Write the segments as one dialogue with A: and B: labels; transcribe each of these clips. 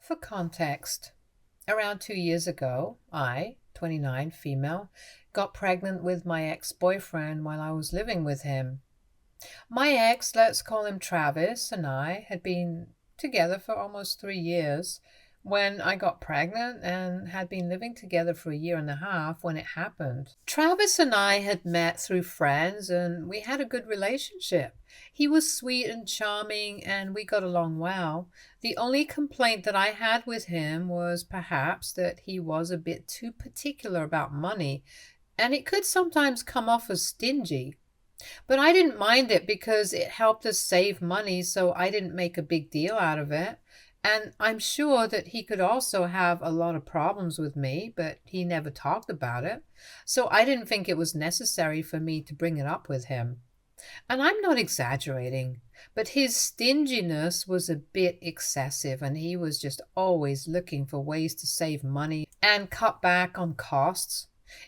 A: For context, around 2 years ago, I, 29, female, got pregnant with my ex-boyfriend while I was living with him. My ex, let's call him Travis, and I had been together for almost 3 years when I got pregnant and had been living together for a year and a half when it happened. Travis and I had met through friends and we had a good relationship. He was sweet and charming and we got along well. The only complaint that I had with him was perhaps that he was a bit too particular about money, and it could sometimes come off as stingy. But I didn't mind it because it helped us save money, so I didn't make a big deal out of it. And I'm sure that he could also have a lot of problems with me, but he never talked about it. So I didn't think it was necessary for me to bring it up with him. And I'm not exaggerating, but his stinginess was a bit excessive, and he was just always looking for ways to save money and cut back on costs.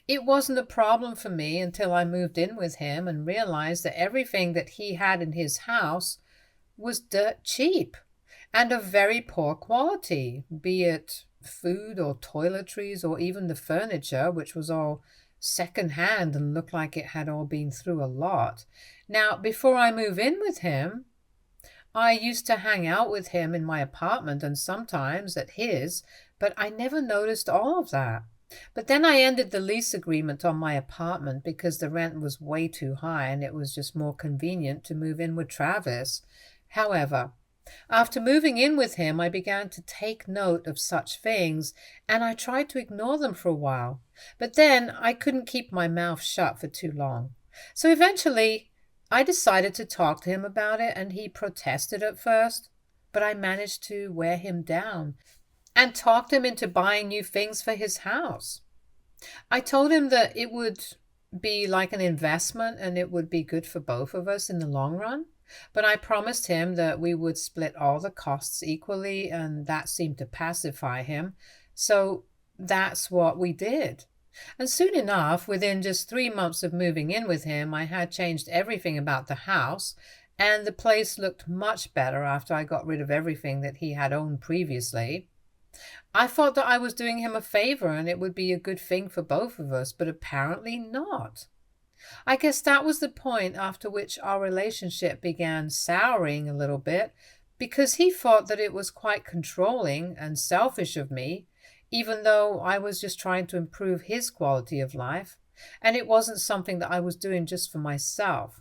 A: It wasn't a problem for me until I moved in with him and realized that everything that he had in his house was dirt cheap and of very poor quality, be it food or toiletries or even the furniture, which was all secondhand and looked like it had all been through a lot. Now, before I move in with him, I used to hang out with him in my apartment and sometimes at his, but I never noticed all of that. But then I ended the lease agreement on my apartment because the rent was way too high and it was just more convenient to move in with Travis. However, after moving in with him, I began to take note of such things and I tried to ignore them for a while. But then I couldn't keep my mouth shut for too long. So eventually, I decided to talk to him about it and he protested at first, but I managed to wear him down and talked him into buying new things for his house. I told him that it would be like an investment and it would be good for both of us in the long run. But I promised him that we would split all the costs equally, and that seemed to pacify him. So that's what we did. And soon enough, within just 3 months of moving in with him, I had changed everything about the house, and the place looked much better after I got rid of everything that he had owned previously. I thought that I was doing him a favor and it would be a good thing for both of us, but apparently not. I guess that was the point after which our relationship began souring a little bit because he thought that it was quite controlling and selfish of me, even though I was just trying to improve his quality of life, and it wasn't something that I was doing just for myself.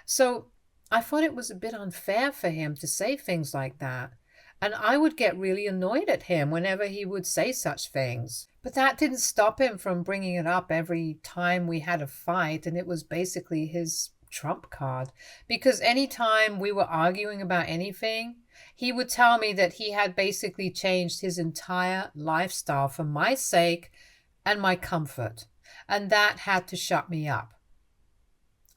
A: So I thought it was a bit unfair for him to say things like that, and I would get really annoyed at him whenever he would say such things. But that didn't stop him from bringing it up every time we had a fight, and it was basically his trump card. Because any time we were arguing about anything, he would tell me that he had basically changed his entire lifestyle for my sake and my comfort, and that had to shut me up.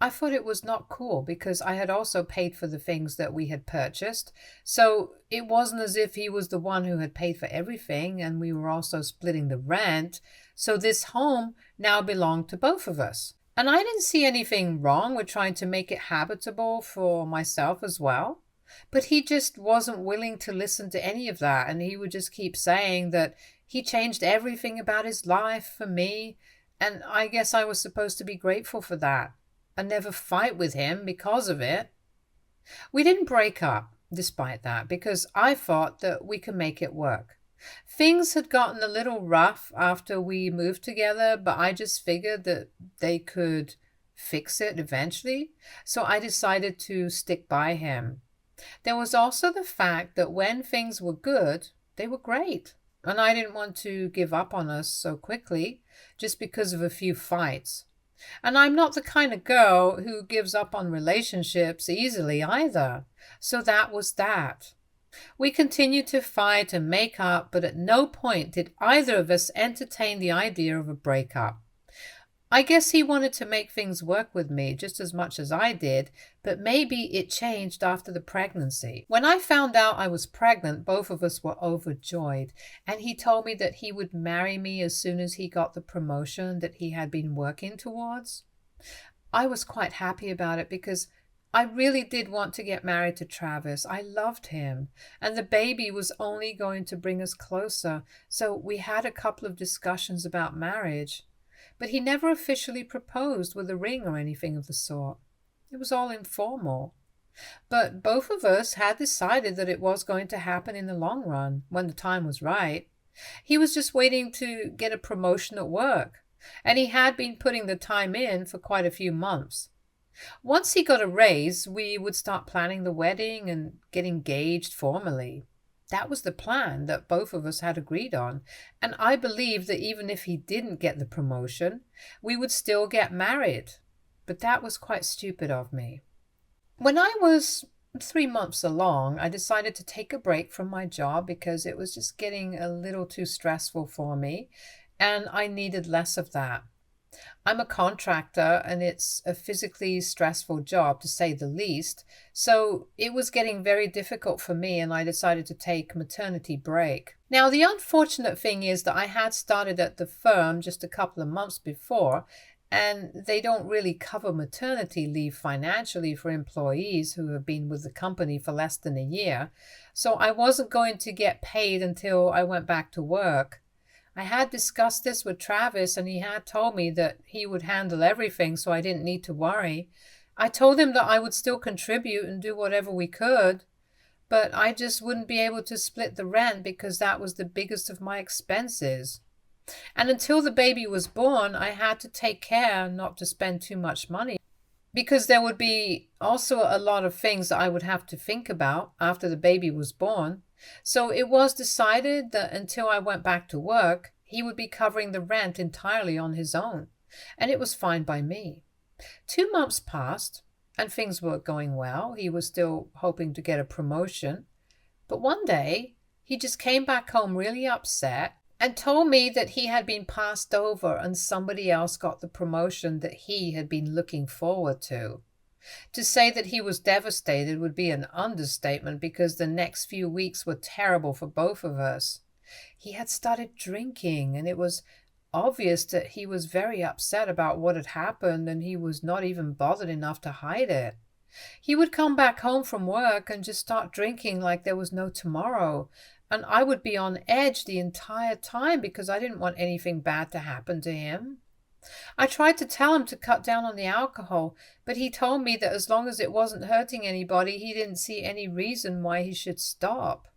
A: I thought it was not cool because I had also paid for the things that we had purchased. So it wasn't as if he was the one who had paid for everything and we were also splitting the rent. So this home now belonged to both of us. And I didn't see anything wrong with trying to make it habitable for myself as well. But he just wasn't willing to listen to any of that. And he would just keep saying that he changed everything about his life for me. And I guess I was supposed to be grateful for that and never fight with him because of it. We didn't break up despite that because I thought that we could make it work. Things had gotten a little rough after we moved together, but I just figured that they could fix it eventually, so I decided to stick by him. There was also the fact that when things were good, they were great, and I didn't want to give up on us so quickly just because of a few fights. And I'm not the kind of girl who gives up on relationships easily either. So that was that. We continued to fight and make up, but at no point did either of us entertain the idea of a breakup. I guess he wanted to make things work with me just as much as I did, but maybe it changed after the pregnancy. When I found out I was pregnant, both of us were overjoyed, and he told me that he would marry me as soon as he got the promotion that he had been working towards. I was quite happy about it because I really did want to get married to Travis. I loved him, and the baby was only going to bring us closer, so we had a couple of discussions about marriage. But he never officially proposed with a ring or anything of the sort. It was all informal. But both of us had decided that it was going to happen in the long run, when the time was right. He was just waiting to get a promotion at work, and he had been putting the time in for quite a few months. Once he got a raise, we would start planning the wedding and get engaged formally. That was the plan that both of us had agreed on, and I believed that even if he didn't get the promotion, we would still get married. But that was quite stupid of me. When I was 3 months along, I decided to take a break from my job because it was just getting a little too stressful for me, and I needed less of that. I'm a contractor and it's a physically stressful job to say the least, so it was getting very difficult for me and I decided to take maternity break. Now, the unfortunate thing is that I had started at the firm just a couple of months before, and they don't really cover maternity leave financially for employees who have been with the company for less than a year, so I wasn't going to get paid until I went back to work. I had discussed this with Travis, and he had told me that he would handle everything so I didn't need to worry. I told him that I would still contribute and do whatever we could, but I just wouldn't be able to split the rent because that was the biggest of my expenses. And until the baby was born, I had to take care not to spend too much money because there would be also a lot of things that I would have to think about after the baby was born. So it was decided that until I went back to work, he would be covering the rent entirely on his own, and it was fine by me. 2 months passed, and things were going well. He was still hoping to get a promotion. But one day, he just came back home really upset and told me that he had been passed over and somebody else got the promotion that he had been looking forward to. To say that he was devastated would be an understatement because the next few weeks were terrible for both of us. He had started drinking, and it was obvious that he was very upset about what had happened, and he was not even bothered enough to hide it. He would come back home from work and just start drinking like there was no tomorrow, and I would be on edge the entire time because I didn't want anything bad to happen to him. I tried to tell him to cut down on the alcohol, but he told me that as long as it wasn't hurting anybody, he didn't see any reason why he should stop.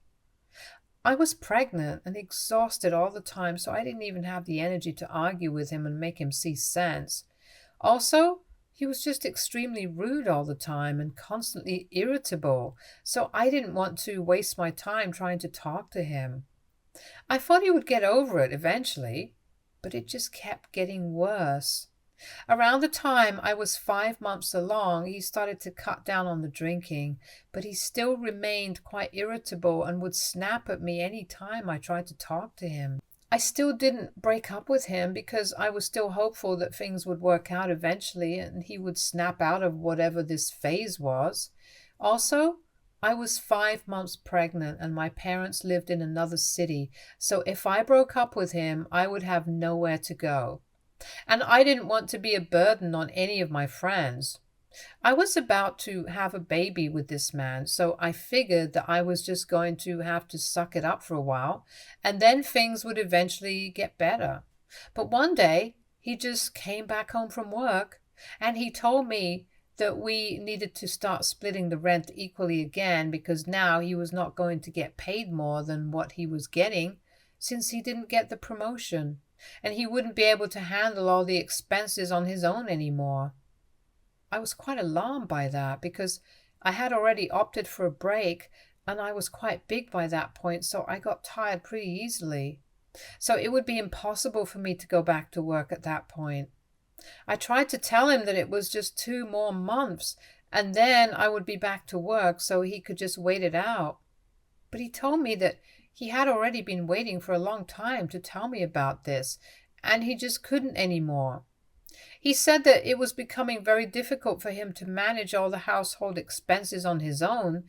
A: I was pregnant and exhausted all the time, so I didn't even have the energy to argue with him and make him see sense. Also, he was just extremely rude all the time and constantly irritable, so I didn't want to waste my time trying to talk to him. I thought he would get over it eventually, but it just kept getting worse. Around the time I was 5 months along, he started to cut down on the drinking, but he still remained quite irritable and would snap at me any time I tried to talk to him. I still didn't break up with him because I was still hopeful that things would work out eventually and he would snap out of whatever this phase was. Also, I was 5 months pregnant and my parents lived in another city, so if I broke up with him, I would have nowhere to go. And I didn't want to be a burden on any of my friends. I was about to have a baby with this man, so I figured that I was just going to have to suck it up for a while, and then things would eventually get better. But one day, he just came back home from work, and he told me that we needed to start splitting the rent equally again because now he was not going to get paid more than what he was getting since he didn't get the promotion, and he wouldn't be able to handle all the expenses on his own anymore. I was quite alarmed by that because I had already opted for a break and I was quite big by that point, so I got tired pretty easily. So it would be impossible for me to go back to work at that point. I tried to tell him that it was just 2 more months and then I would be back to work so he could just wait it out. But he told me that he had already been waiting for a long time to tell me about this, and he just couldn't anymore. He said that it was becoming very difficult for him to manage all the household expenses on his own,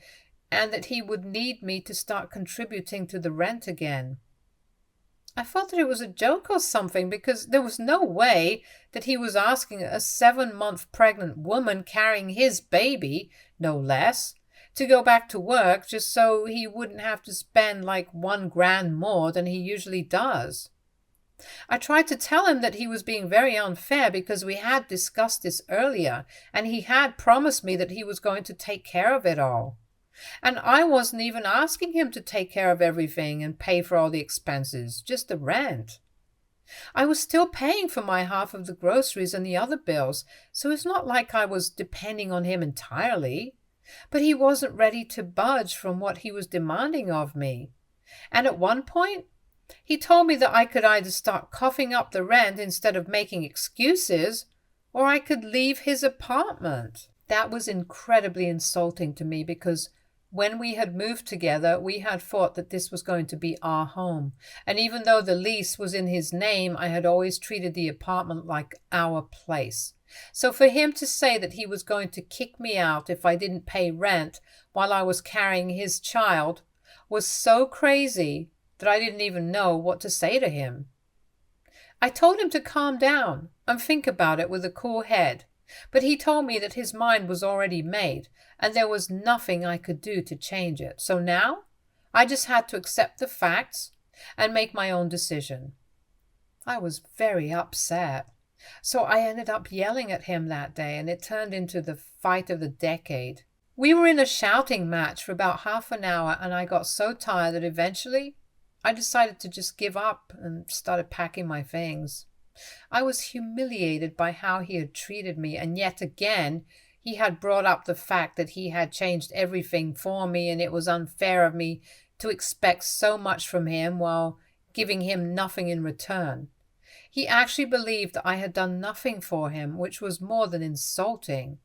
A: and that he would need me to start contributing to the rent again. I thought that it was a joke or something because there was no way that he was asking a 7-month pregnant woman carrying his baby, no less, to go back to work just so he wouldn't have to spend like 1 grand more than he usually does. I tried to tell him that he was being very unfair because we had discussed this earlier and he had promised me that he was going to take care of it all. And I wasn't even asking him to take care of everything and pay for all the expenses, just the rent. I was still paying for my half of the groceries and the other bills, so it's not like I was depending on him entirely. But he wasn't ready to budge from what he was demanding of me. And at one point, he told me that I could either start coughing up the rent instead of making excuses, or I could leave his apartment. That was incredibly insulting to me because when we had moved together, we had thought that this was going to be our home. And even though the lease was in his name, I had always treated the apartment like our place. So for him to say that he was going to kick me out if I didn't pay rent while I was carrying his child was so crazy that I didn't even know what to say to him. I told him to calm down and think about it with a cool head, but he told me that his mind was already made and there was nothing I could do to change it. So now I just had to accept the facts and make my own decision. I was very upset. So I ended up yelling at him that day, and it turned into the fight of the decade. We were in a shouting match for about half an hour, and I got so tired that eventually I decided to just give up and started packing my things. I was humiliated by how he had treated me, and yet again he had brought up the fact that he had changed everything for me, and it was unfair of me to expect so much from him while giving him nothing in return. He actually believed that I had done nothing for him, which was more than insulting.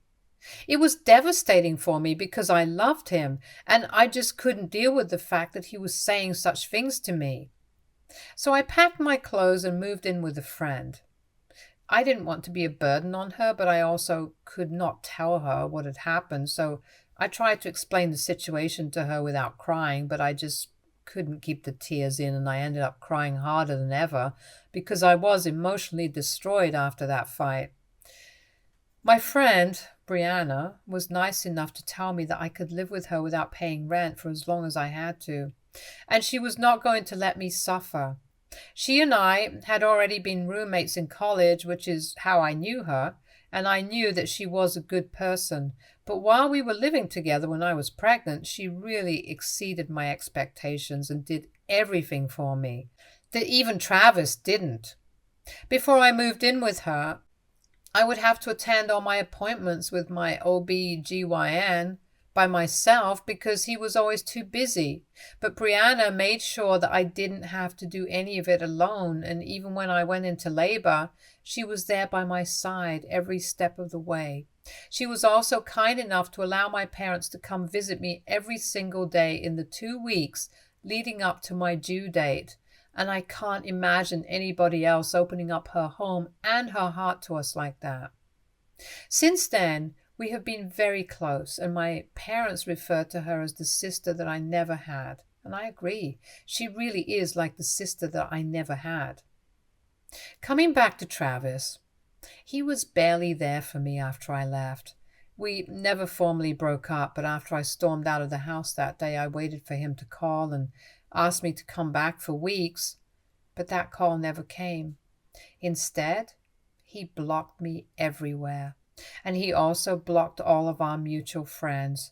A: It was devastating for me because I loved him, and I just couldn't deal with the fact that he was saying such things to me. So I packed my clothes and moved in with a friend. I didn't want to be a burden on her, but I also could not tell her what had happened, so I tried to explain the situation to her without crying, but I just couldn't keep the tears in, and I ended up crying harder than ever because I was emotionally destroyed after that fight. My friend, Brianna, was nice enough to tell me that I could live with her without paying rent for as long as I had to, and she was not going to let me suffer. She and I had already been roommates in college, which is how I knew her, and I knew that she was a good person. But while we were living together when I was pregnant, she really exceeded my expectations and did everything for me that even Travis didn't. Before I moved in with her, I would have to attend all my appointments with my OB/GYN by myself because he was always too busy. But Brianna made sure that I didn't have to do any of it alone, and even when I went into labor, she was there by my side every step of the way. She was also kind enough to allow my parents to come visit me every single day in the 2 weeks leading up to my due date, and I can't imagine anybody else opening up her home and her heart to us like that. Since then, we have been very close, and my parents refer to her as the sister that I never had. And I agree, she really is like the sister that I never had. Coming back to Travis, he was barely there for me after I left. We never formally broke up, but after I stormed out of the house that day, I waited for him to call and asked me to come back for weeks, but that call never came. Instead, he blocked me everywhere. And he also blocked all of our mutual friends.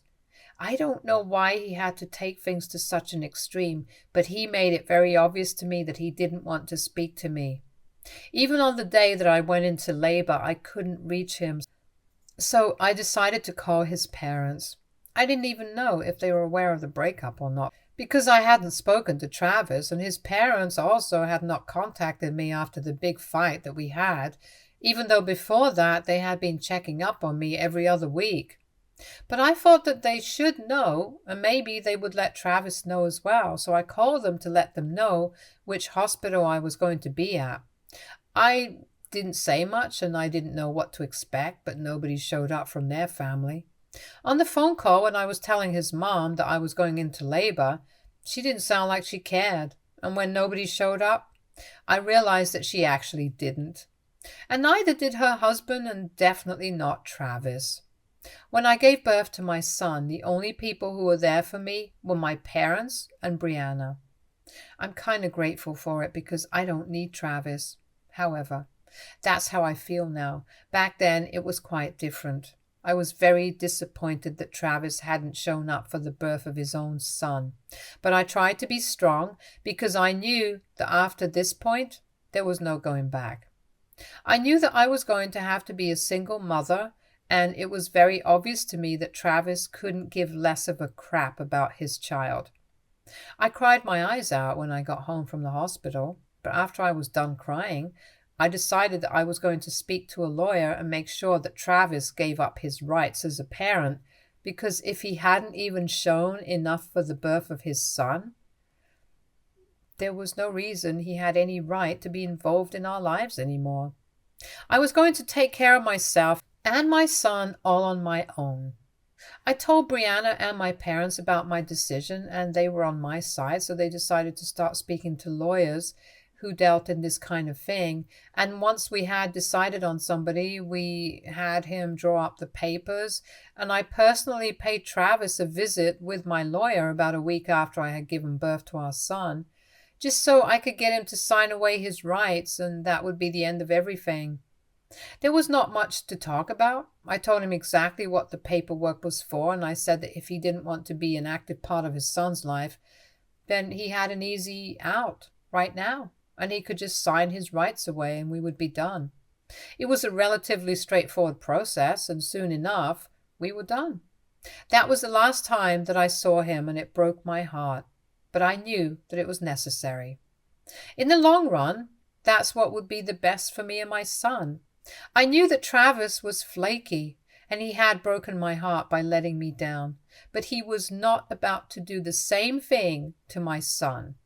A: I don't know why he had to take things to such an extreme, but he made it very obvious to me that he didn't want to speak to me. Even on the day that I went into labor, I couldn't reach him, so I decided to call his parents. I didn't even know if they were aware of the breakup or not, because I hadn't spoken to Travis, and his parents also had not contacted me after the big fight that we had, even though before that they had been checking up on me every other week. But I thought that they should know, and maybe they would let Travis know as well, so I called them to let them know which hospital I was going to be at. I didn't say much, and I didn't know what to expect, but nobody showed up from their family. On the phone call, when I was telling his mom that I was going into labor, she didn't sound like she cared, and when nobody showed up, I realized that she actually didn't. And neither did her husband, and definitely not Travis. When I gave birth to my son, the only people who were there for me were my parents and Brianna. I'm kind of grateful for it because I don't need Travis. However, that's how I feel now. Back then, it was quite different. I was very disappointed that Travis hadn't shown up for the birth of his own son. But I tried to be strong because I knew that after this point, there was no going back. I knew that I was going to have to be a single mother, and it was very obvious to me that Travis couldn't give less of a crap about his child. I cried my eyes out when I got home from the hospital, but after I was done crying, I decided that I was going to speak to a lawyer and make sure that Travis gave up his rights as a parent, because if he hadn't even shown enough for the birth of his son, there was no reason he had any right to be involved in our lives anymore. I was going to take care of myself and my son all on my own. I told Brianna and my parents about my decision, and they were on my side, so they decided to start speaking to lawyers who dealt in this kind of thing. And once we had decided on somebody, we had him draw up the papers, and I personally paid Travis a visit with my lawyer about a week after I had given birth to our son, just so I could get him to sign away his rights, and that would be the end of everything. There was not much to talk about. I told him exactly what the paperwork was for, and I said that if he didn't want to be an active part of his son's life, then he had an easy out right now, and he could just sign his rights away and we would be done. It was a relatively straightforward process, and soon enough, we were done. That was the last time that I saw him, and it broke my heart, but I knew that it was necessary. In the long run, that's what would be the best for me and my son. I knew that Travis was flaky, and he had broken my heart by letting me down, but he was not about to do the same thing to my son.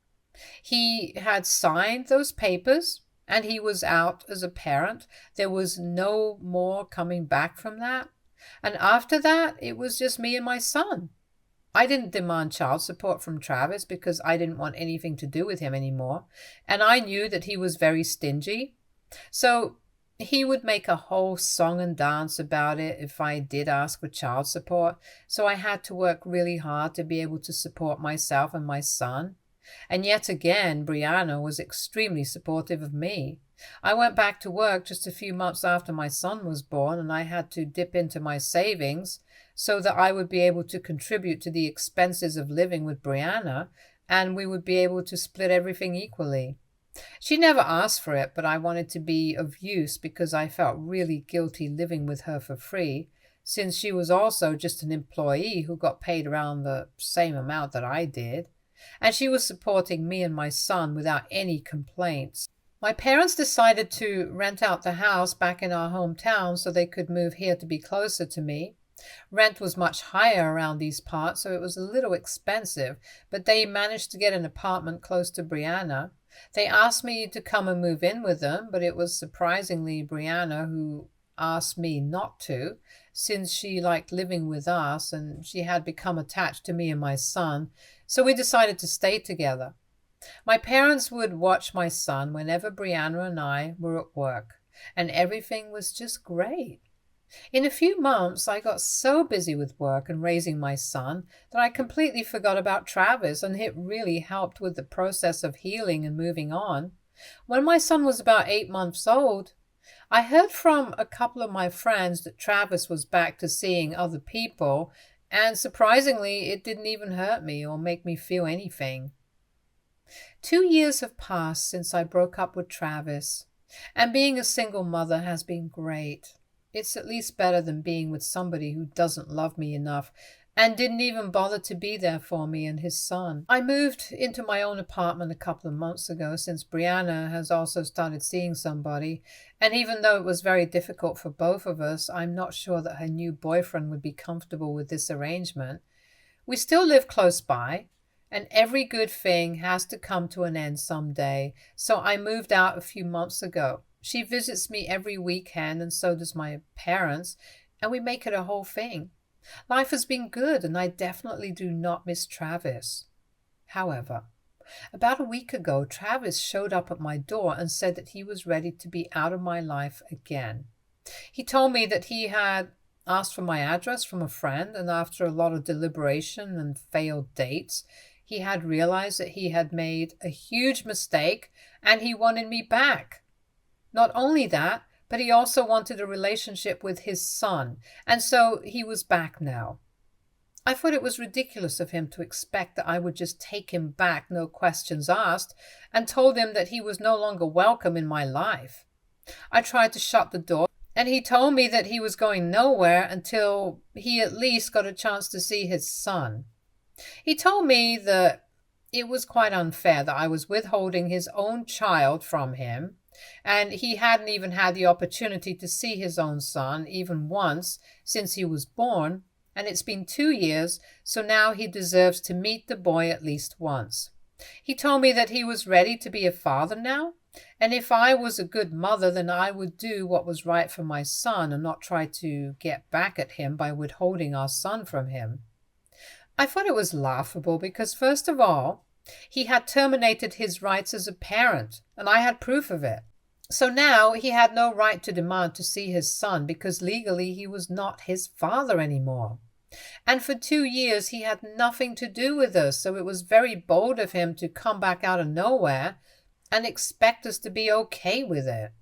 A: He had signed those papers, and he was out as a parent. There was no more coming back from that. And after that, it was just me and my son. I didn't demand child support from Travis because I didn't want anything to do with him anymore, and I knew that he was very stingy. So he would make a whole song and dance about it if I did ask for child support, so I had to work really hard to be able to support myself and my son. And yet again, Brianna was extremely supportive of me. I went back to work just a few months after my son was born, and I had to dip into my savings so that I would be able to contribute to the expenses of living with Brianna, and we would be able to split everything equally. She never asked for it, but I wanted to be of use because I felt really guilty living with her for free, since she was also just an employee who got paid around the same amount that I did, and she was supporting me and my son without any complaints. My parents decided to rent out the house back in our hometown so they could move here to be closer to me. Rent was much higher around these parts, so it was a little expensive, but they managed to get an apartment close to Brianna. They asked me to come and move in with them, but it was surprisingly Brianna who asked me not to, since she liked living with us and she had become attached to me and my son, so we decided to stay together. My parents would watch my son whenever Brianna and I were at work, and everything was just great. In a few months, I got so busy with work and raising my son that I completely forgot about Travis, and it really helped with the process of healing and moving on. When my son was about 8 months old, I heard from a couple of my friends that Travis was back to seeing other people, and surprisingly, it didn't even hurt me or make me feel anything. 2 years have passed since I broke up with Travis, and being a single mother has been great. It's at least better than being with somebody who doesn't love me enough and didn't even bother to be there for me and his son. I moved into my own apartment a couple of months ago since Brianna has also started seeing somebody, and even though it was very difficult for both of us, I'm not sure that her new boyfriend would be comfortable with this arrangement. We still live close by, and every good thing has to come to an end someday, so I moved out a few months ago. She visits me every weekend, and so does my parents, and we make it a whole thing. Life has been good, and I definitely do not miss Travis. However, About a week ago, Travis showed up at my door and said that he was ready to be out of my life again. He told me that he had asked for my address from a friend, and after a lot of deliberation and failed dates, he had realized that he had made a huge mistake and he wanted me back. Not only that, but he also wanted a relationship with his son, and so he was back now. I thought it was ridiculous of him to expect that I would just take him back, no questions asked, and told him that he was no longer welcome in my life. I tried to shut the door, and he told me that he was going nowhere until he at least got a chance to see his son. He told me that it was quite unfair that I was withholding his own child from him, and he hadn't even had the opportunity to see his own son even once since he was born, and it's been 2 years, so now he deserves to meet the boy at least once. He told me that he was ready to be a father now, and if I was a good mother, then I would do what was right for my son and not try to get back at him by withholding our son from him. I thought it was laughable because, first of all, he had terminated his rights as a parent, and I had proof of it. So now he had no right to demand to see his son because legally he was not his father anymore. And for 2 years he had nothing to do with us, so it was very bold of him to come back out of nowhere and expect us to be okay with it.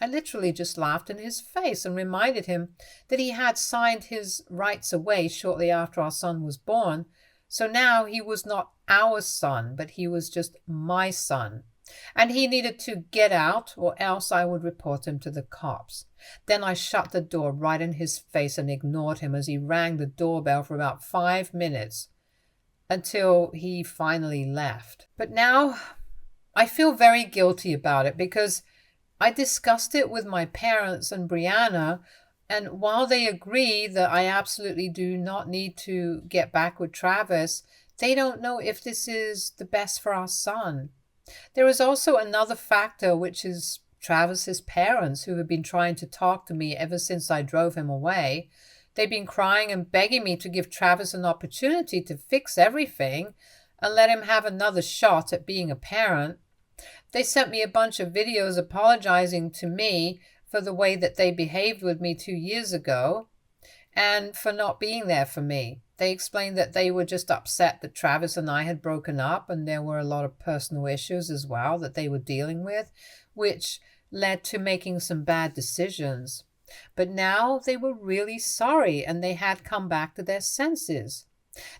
A: I literally just laughed in his face and reminded him that he had signed his rights away shortly after our son was born, so now he was not our son, but he was just my son. And he needed to get out or else I would report him to the cops. Then I shut the door right in his face and ignored him as he rang the doorbell for about 5 minutes until he finally left. But now I feel very guilty about it because I discussed it with my parents and Brianna, and while they agree that I absolutely do not need to get back with Travis, they don't know if this is the best for our son. There is also another factor, which is Travis's parents, who have been trying to talk to me ever since I drove him away. They've been crying and begging me to give Travis an opportunity to fix everything and let him have another shot at being a parent. They sent me a bunch of videos apologizing to me for the way that they behaved with me 2 years ago and for not being there for me. They explained that they were just upset that Travis and I had broken up, and there were a lot of personal issues as well that they were dealing with, which led to making some bad decisions. But now they were really sorry and they had come back to their senses.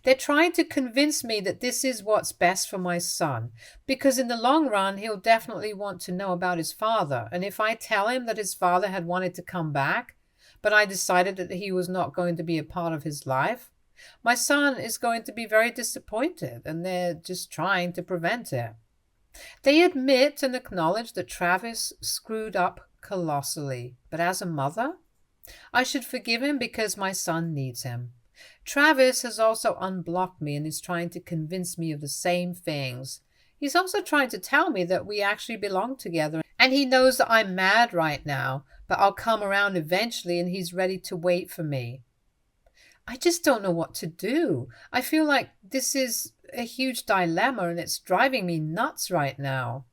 A: They're trying to convince me that this is what's best for my son, because in the long run, he'll definitely want to know about his father. And if I tell him that his father had wanted to come back, but I decided that he was not going to be a part of his life, my son is going to be very disappointed, and they're just trying to prevent it. They admit and acknowledge that Travis screwed up colossally, but as a mother, I should forgive him because my son needs him. Travis has also unblocked me and is trying to convince me of the same things. He's also trying to tell me that we actually belong together, and he knows that I'm mad right now, but I'll come around eventually and he's ready to wait for me. I just don't know what to do. I feel like this is a huge dilemma and it's driving me nuts right now.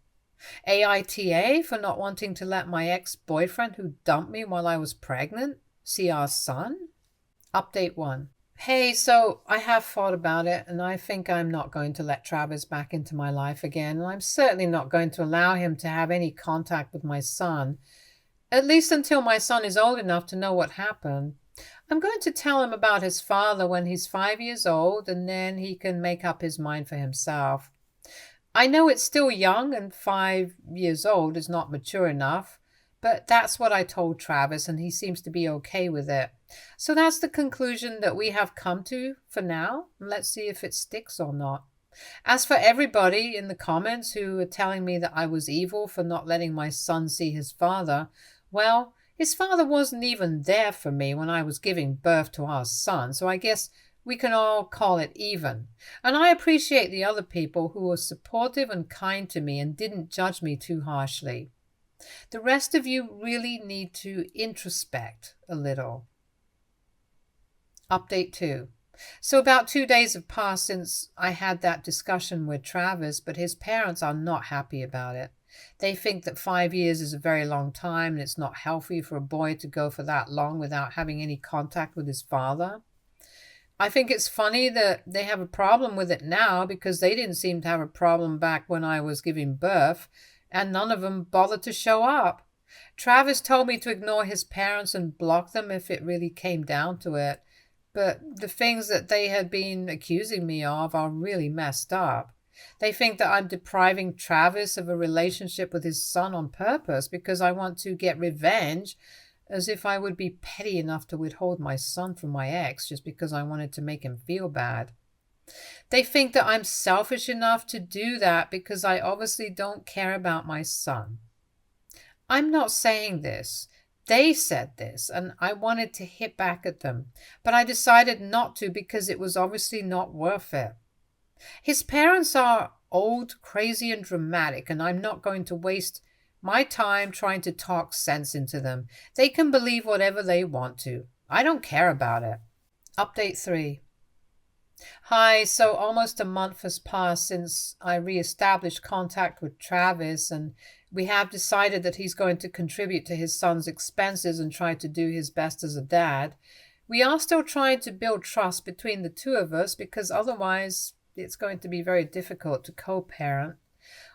A: AITA for not wanting to let my ex-boyfriend who dumped me while I was pregnant see our son? Update 1. Hey, so I have thought about it and I think I'm not going to let Travis back into my life again, and I'm certainly not going to allow him to have any contact with my son, at least until my son is old enough to know what happened. I'm going to tell him about his father when he's 5 years old, and then he can make up his mind for himself. I know it's still young and 5 years old is not mature enough, but that's what I told Travis and he seems to be okay with it. So that's the conclusion that we have come to for now. Let's see if it sticks or not. As for everybody in the comments who are telling me that I was evil for not letting my son see his father, well, his father wasn't even there for me when I was giving birth to our son, so I guess we can all call it even. And I appreciate the other people who were supportive and kind to me and didn't judge me too harshly. The rest of you really need to introspect a little. Update 2. So about 2 days have passed since I had that discussion with Travis, but his parents are not happy about it. They think that 5 years is a very long time and it's not healthy for a boy to go for that long without having any contact with his father. I think it's funny that they have a problem with it now because they didn't seem to have a problem back when I was giving birth, and none of them bothered to show up. Travis told me to ignore his parents and block them if it really came down to it, but the things that they had been accusing me of are really messed up. They think that I'm depriving Travis of a relationship with his son on purpose because I want to get revenge, as if I would be petty enough to withhold my son from my ex just because I wanted to make him feel bad. They think that I'm selfish enough to do that because I obviously don't care about my son. I'm not saying this. They said this, and I wanted to hit back at them, but I decided not to because it was obviously not worth it. His parents are old, crazy, and dramatic, and I'm not going to waste my time trying to talk sense into them. They can believe whatever they want to. I don't care about it. Update 3. Hi, so almost a month has passed since I re-established contact with Travis, and we have decided that he's going to contribute to his son's expenses and try to do his best as a dad. We are still trying to build trust between the two of us because otherwise it's going to be very difficult to co-parent.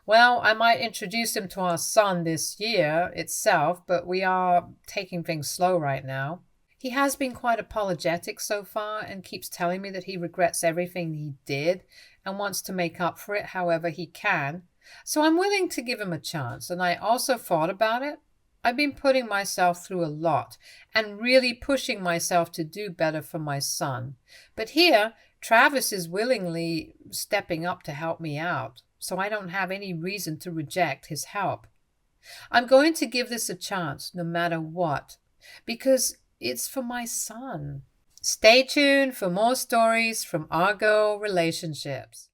A: Well, I might introduce him to our son this year itself, but we are taking things slow right now. He has been quite apologetic so far and keeps telling me that he regrets everything he did and wants to make up for it however he can. So I'm willing to give him a chance, and I also thought about it. I've been putting myself through a lot and really pushing myself to do better for my son. But here, Travis is willingly stepping up to help me out, so I don't have any reason to reject his help. I'm going to give this a chance no matter what, because it's for my son. Stay tuned for more stories from Argo Relationships.